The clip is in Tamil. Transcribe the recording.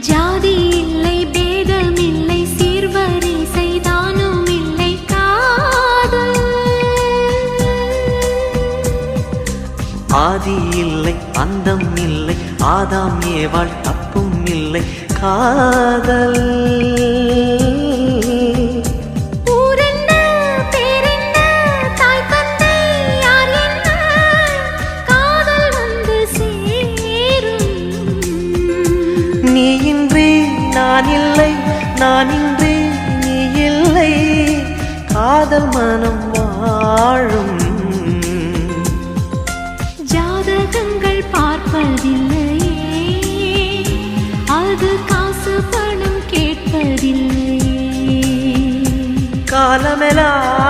ஜாதி இல்லை பேதம் இல்லை சீர்வரிசை தானும் இல்லை காதல் ஆதி இல்லை அந்தம் இல்லை ஆதாம் ஏவாள் தப்பும் இல்லை காதல் நீ இன்றி நான் இல்லை நான் இன்றி நீ இல்லை காதல் மனம் வாழும் ஜாதகங்கள் பார்ப்பதில்லையே அது காசு பணம் கேட்பதில்லையே காலமெல்லாம்